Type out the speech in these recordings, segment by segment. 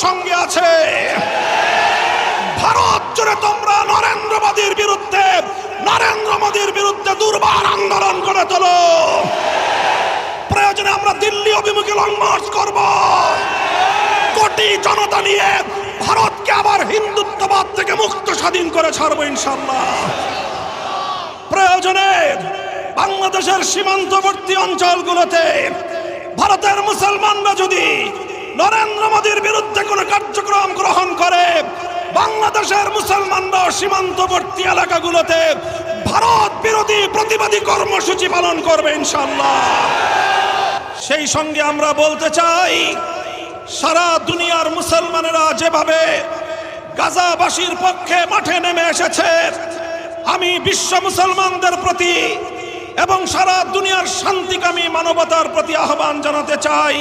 সঙ্গে আছে। ভারত জুড়ে তোমরা নরেন্দ্র মোদীর বিরুদ্ধে দুর্বার আন্দোলন করে তোলো। প্রয়োজনে আমরা দিল্লি অভিমুখে লং মার্চ করব। কোটি জনতা নিয়ে ভারতকে আবার হিন্দুত্ববাদ থেকে মুক্ত স্বাধীন করে ছাড়বো ইনশাআল্লাহ। প্রয়োজনে বাংলাদেশের সীমান্তবর্তী অঞ্চলগুলোতে ভারতের মুসলমানরা যদি নরেন্দ্র মোদীর বিরুদ্ধে কোনো কার্যক্রম গ্রহণ করে, বাংলাদেশের মুসলমানরা সীমান্তবর্তী এলাকাগুলোতে ভারত বিরোধী প্রতিবাদী কর্মসূচি পালন করবে ইনশাআল্লাহ। সেই সঙ্গে আমরা বলতে চাই, সারা দুনিয়ার মুসলমানেরা যেভাবে গাজাবাসীর পক্ষে মাঠে নেমে এসেছে, আমি বিশ্ব মুসলমানদের প্রতি এবং সারা দুনিয়ার শান্তিকামী মানবতার প্রতি আহ্বান জানাতে চাই,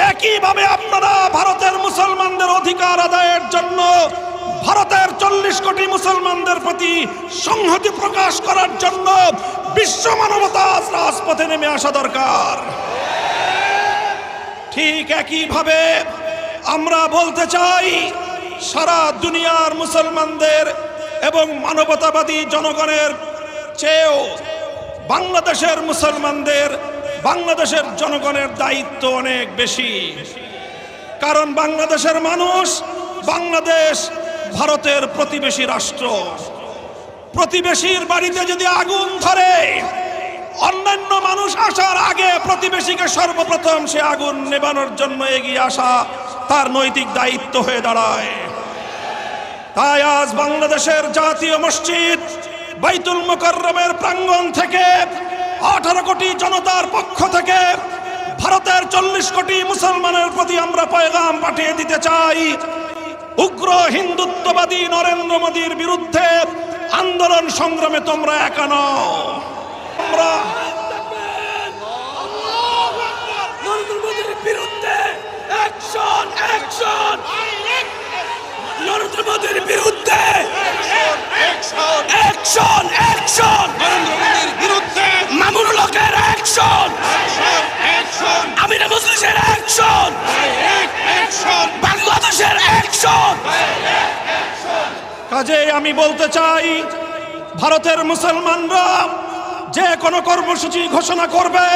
একইভাবে আপনারা ভারতের মুসলমানদের অধিকার আদায়ের জন্য ভারতের 40 কোটি মুসলমানদের প্রতি সংহতি প্রকাশ করার জন্য বিশ্ব মানবতা রাজপথে নেমে আসা দরকার। ঠিক একইভাবে আমরা বলতে চাই, সারা দুনিয়ার মুসলমানদের এবং মানবতাবাদী জনগণের চেয়েও বাংলাদেশের মুসলমানদের, বাংলাদেশের জনগণের দায়িত্ব অনেক বেশি। কারণ বাংলাদেশের মানুষ, বাংলাদেশ ভারতের প্রতিবেশী রাষ্ট্র। প্রতিবেশীর বাড়িতে যদি আগুন ধরে, অন্যান্য মানুষ আসার আগে প্রতিবেশীকে সর্বপ্রথম সে আগুন নেভানোর জন্য এগিয়ে আসা তার নৈতিক দায়িত্ব হয়ে দাঁড়ায়। তাই আজ বাংলাদেশের জাতীয় মসজিদ বাইতুল মুকাররমের প্রাঙ্গণ থেকে 18 কোটি জনতার পক্ষ থেকে ভারতের 40 কোটি মুসলমানের প্রতি আমরা পয়গাম পাঠিয়ে দিতে চাই, উগ্র হিন্দুত্ববাদী নরেন্দ্র মোদীর বিরুদ্ধে আন্দোলন সংগ্রামে তোমরা একা নও। আমরা নরেন্দ্র মোদীর বিরুদ্ধে অ্যাকশন, অ্যাকশন, নরেন্দ্র মোদীর বিরুদ্ধে অ্যাকশন, অ্যাকশন, নরেন্দ্র মোদীর বিরুদ্ধে মামুনুল হকের অ্যাকশন, অ্যাকশন, আমিনা মজলিসের অ্যাকশন, অ্যাকশন, বাংলাদেশের অ্যাকশন। কাজেই আমি বলতে চাই, ভারতের মুসলমানরা যে কোনো কর্মসূচি ঘোষণা করবে,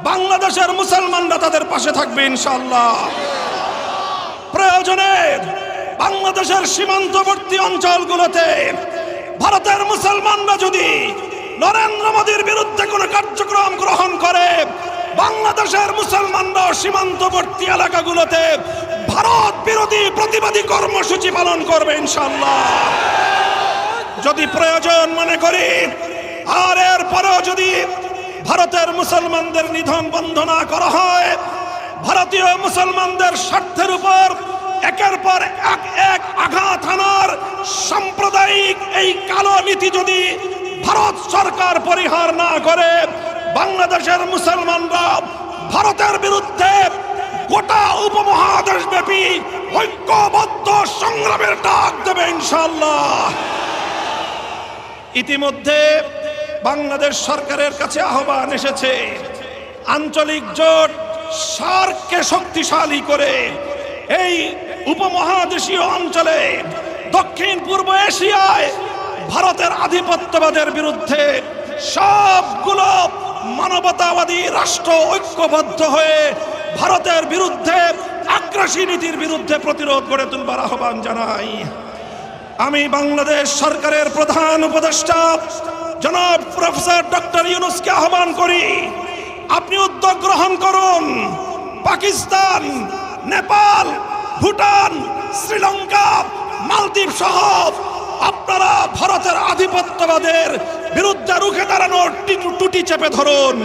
বাংলাদেশের মুসলমানরা তাদের পাশে থাকবে ইনশাআল্লাহ। প্রয়োজনে বাংলাদেশের সীমান্তবর্তী অঞ্চলগুলোতে ভারতের মুসলমানরা যদি নরেন্দ্র মোদীর বিরুদ্ধে কোনো কার্যক্রম গ্রহণ করে, বাংলাদেশের মুসলমানরা সীমান্তবর্তী এলাকাগুলোতে ভারত বিরোধী প্রতিবাদী কর্মসূচি পালন করবে ইনশাআল্লাহ। যদি প্রয়োজন মনে করি, আর এর পরেও যদি ভারতের মুসলমানদের নিধন বন্ধ না করা হয়, ভারতীয় মুসলমানদের স্বার্থের উপর একের পর এক আঘাত হানার সাম্প্রদায়িক এই কালো নীতি যদি ভারত সরকার পরিহার না করে, বাংলাদেশের মুসলমানরা ভারতের বিরুদ্ধে গোটা উপমহাদেশ ব্যাপী ঐক্যবদ্ধ সংগ্রামের ডাক দেবে ইনশাআল্লাহ। ইতিমধ্যে বাংলাদেশ সরকারের কাছে আহ্বান এসেছে, আঞ্চলিক জোট সার্ককে শক্তিশালী করে এই উপমহাদেশীয় অঞ্চলে, দক্ষিণ পূর্ব এশিয়ায় ভারতের আধিপত্যবাদের বিরুদ্ধে সবগুলো মানবতাবাদী রাষ্ট্র ঐক্যবদ্ধ হয়ে ভারতের বিরুদ্ধে আগ্রাসী নীতির বিরুদ্ধে প্রতিরোধ গড়ে তুলবার আহ্বান জানাই। আমি বাংলাদেশ সরকারের প্রধান উপদেষ্টা জনাব প্রফেসর ডক্টর ইউনূসকে আহ্বান করি, আপনি উদ্যোগ গ্রহণ করুন। পাকিস্তান, নেপাল, ভুটান, শ্রীলঙ্কা, মালদ্বীপ সহ আপনারা ভারতের আধিপত্যবাদের বিরুদ্ধে রুখে দাঁড়ানোর টুটি চেপে ধরুন।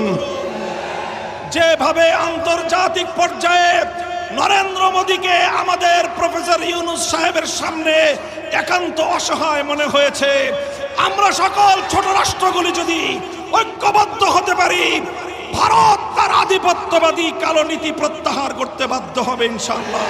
যেভাবে আন্তর্জাতিক পর্যায়ে নরেন্দ্র মোদীকে আমাদের প্রফেসর ইউনূস সাহেবের সামনে একান্ত অসহায় মনে হয়েছে, আমরা সকল ছোট রাষ্ট্রগুলি যদি ঐক্যবদ্ধ হতে পারি, ভারত তার আধিপত্যবাদী কালো নীতি প্রত্যাহার করতে বাধ্য হবে ইনশাআল্লাহ।